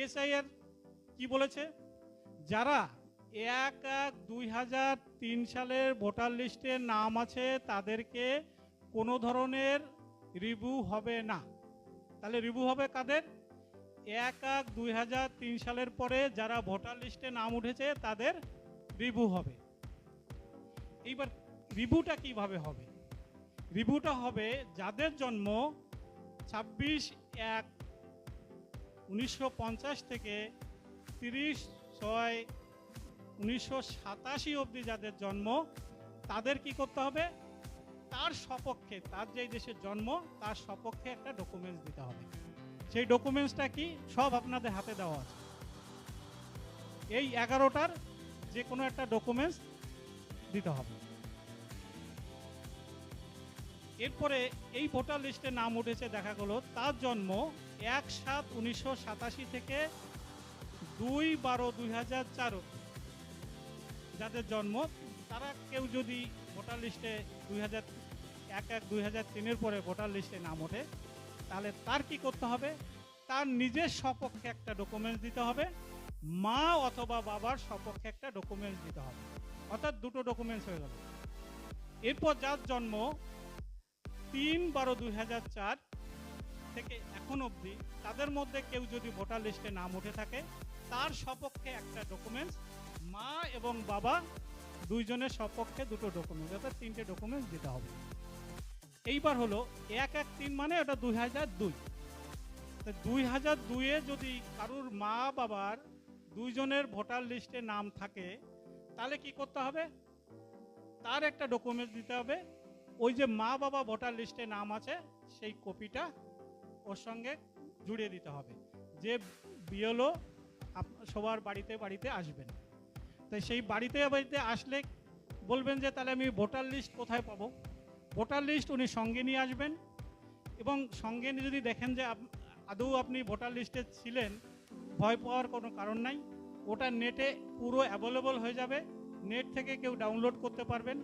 SIR কি বলেছে, যারা 1/1/2003 সালের ভোটার লিস্টে নাম আছে তাদেরকে কোনো ধরনের রিভিউ হবে না। তাহলে রিভিউ হবে কাদের? 1/1/2003 সালের পরে যারা ভোটার লিস্টে নাম উঠেছে তাদের রিভিউ হবে। এইবার রিভিউটা কিভাবে হবে? রিভিউটা হবে যাদের জন্ম 26/1/1950 থেকে 30/6/1987 অবধি যাদের জন্ম, তাদের কি করতে হবে? তার সপক্ষে, তার যে দেশের জন্ম তার সপক্ষে একটা ডকুমেন্টস দিতে হবে। সেই ডকুমেন্টসটা কি? সব আপনাদের হাতে দেওয়া আছে। এই 11টার যে কোনো একটা ডকুমেন্টস দিতে হবে। এরপরে এই ভোটার লিস্টে নাম উঠেছে, দেখা গেল তার জন্ম 1/7/1987 থেকে 2/12/2004 যাদের জন্ম, তারা কেউ যদি ভোটার লিস্টে 1/1/2003 পরে ভোটার লিস্টে নাম ওঠে, তাহলে তার কি করতে হবে? তার নিজের সপক্ষে একটা ডকুমেন্টস দিতে হবে, মা অথবা বাবার সপক্ষে একটা ডকুমেন্টস দিতে হবে, অর্থাৎ দুটো ডকুমেন্টস হয়ে গেল। এরপর যার জন্ম 3/12/2004 থেকে এখন অবধি, তাদের মধ্যে কেউ যদি ভোটার লিস্টে নাম উঠে থাকে, তার সপক্ষে একটা ডকুমেন্টস, মা এবং বাবা দুইজনের সপক্ষে দুটো ডকুমেন্টস, অর্থাৎ 3টে ডকুমেন্টস দিতে হবে। এইবার হলো 1/1/3 মানে ওটা 2002। 2002-এ যদি কারুর মা বাবার দুইজনের ভোটার লিস্টে নাম থাকে, তাহলে কি করতে হবে? তার একটা ডকুমেন্টস দিতে হবে, ওই যে মা বাবা ভোটার লিস্টে নাম আছে সেই কপিটা ওর সঙ্গে জুড়িয়ে দিতে হবে। যে বিএলও সবার বাড়িতে বাড়িতে আসবেন, তাই সেই বাড়িতে বাড়িতে আসলে বলবেন যে তাহলে আমি ভোটার লিস্ট কোথায় পাবো? ভোটার লিস্ট উনি সঙ্গে নিয়ে আসবেন, এবং সঙ্গে নিয়ে যদি দেখেন যে আদৌ আপনি ভোটার লিস্টে ছিলেন, ভয় পাওয়ার কোনো কারণ নাই। ওটা নেটে পুরো অ্যাভেলেবল হয়ে যাবে, নেট থেকে কেউ ডাউনলোড করতে পারবেন।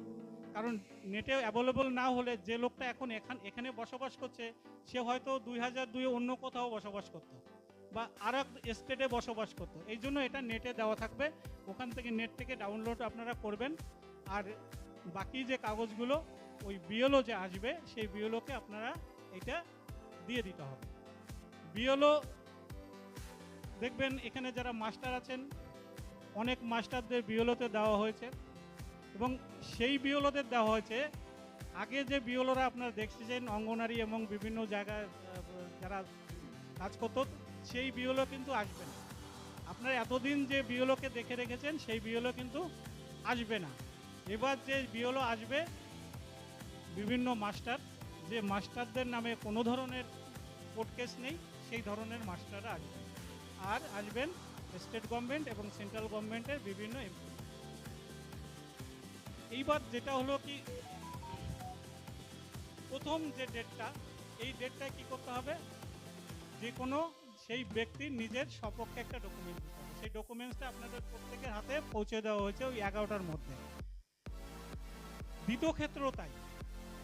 কারণ নেটে অ্যাভেলেবল না হলে যে লোকটা এখন এখানে বসবাস করছে, সে হয়তো 2002-এ অন্য কোথাও বসবাস করতো বা আর এক স্টেটে বসবাস করতো। এই জন্য এটা নেটে দেওয়া থাকবে, ওখান থেকে নেট থেকে ডাউনলোড আপনারা করবেন। আর বাকি যে কাগজগুলো ওই বিএলও যে আসবে সেই বিএলওকে আপনারা এটা দিয়ে দিতে হবে। বিএলও দেখবেন এখানে যারা মাস্টার আছেন, অনেক মাস্টারদের বিএলওতে দেওয়া হয়েছে, এবং সেই বিএলওদের দেওয়া হয়েছে। আগে যে বিএলওরা আপনারা দেখছেন অঙ্গনারী এবং বিভিন্ন জায়গায় যারা কাজ করতো, সেই বিএলও কিন্তু আসবে না। আপনারা এতদিন যে বিএলওকে দেখে রেখেছেন সেই বিএলও কিন্তু আসবে না। এবার যে বিএলও আসবে, বিভিন্ন মাস্টার, যে মাস্টারদের নামে কোনো ধরনের কোর্ট কেস নেই, সেই ধরনের মাস্টাররা আসবেন। আর আসবেন স্টেট গভর্নমেন্ট এবং সেন্ট্রাল গভর্নমেন্টের বিভিন্ন এমপি। এইবার যেটা হলো কি, প্রথম যে ডেটটা, এই ডেটটায় কি করতে হবে? যে কোনো সেই ব্যক্তির নিজের সপক্ষে একটা ডকুমেন্টস দিতে হবে। সেই ডকুমেন্টসটা আপনাদের প্রত্যেকের হাতে পৌঁছে দেওয়া হয়েছে ওই 11টার মধ্যে। দ্বিতীয় ক্ষেত্রেও তাই,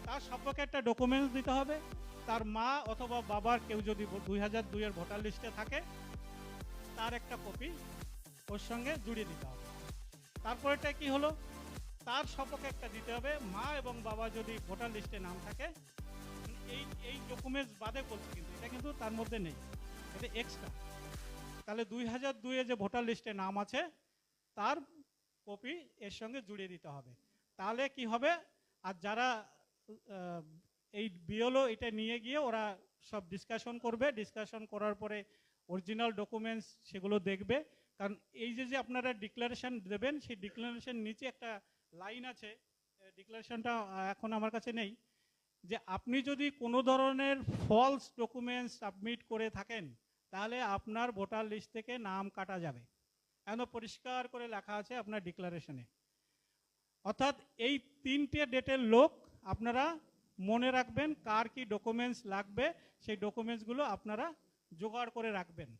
তার সপক্ষে একটা ডকুমেন্টস দিতে হবে, তার মা অথবা বাবার কেউ যদি 2002-এর ভোটার লিস্টে থাকে তার একটা কপি ওর সঙ্গে জুড়িয়ে দিতে হবে। তারপরেটা কি হলো? তার সপক্ষে একটা দিতে হবে, মা এবং বাবা যদি ভোটার লিস্টে নাম থাকে। এই ডকুমেন্টস বাদে বলছি, কিন্তু এটা কিন্তু তার মধ্যে নেই, এটা এক্সট্রা। তাহলে 2002-এ যে ভোটার লিস্টে নাম আছে তার কপি এর সঙ্গে জুড়িয়ে দিতে হবে। তাহলে কি হবে? আর যারা এই বিএলও এটা নিয়ে গিয়ে ওরা সব ডিসকাশন করবে, ডিসকাশন করার পরে অরিজিনাল ডকুমেন্টস সেগুলো দেখবে। কারণ এই যে আপনারা ডিক্লারেশন দেবেন, সেই ডিক্লারেশন নিচে একটা লাইন আছে, ডিক্লারেশনটা এখন আমার কাছে নেই, যে আপনি যদি কোনো ধরনের ফলস ডকুমেন্টস সাবমিট করে থাকেন তাহলে আপনার ভোটার লিস্ট থেকে নাম কাটা যাবে। একদম পরিষ্কার করে লেখা আছে আপনার ডিক্লারেশনে। অর্থাৎ এই 3টে ডেটের লোক আপনারা মনে রাখবেন, কার কি ডকুমেন্টস লাগবে সেই ডকুমেন্টসগুলো আপনারা জোগাড় করে রাখবেন।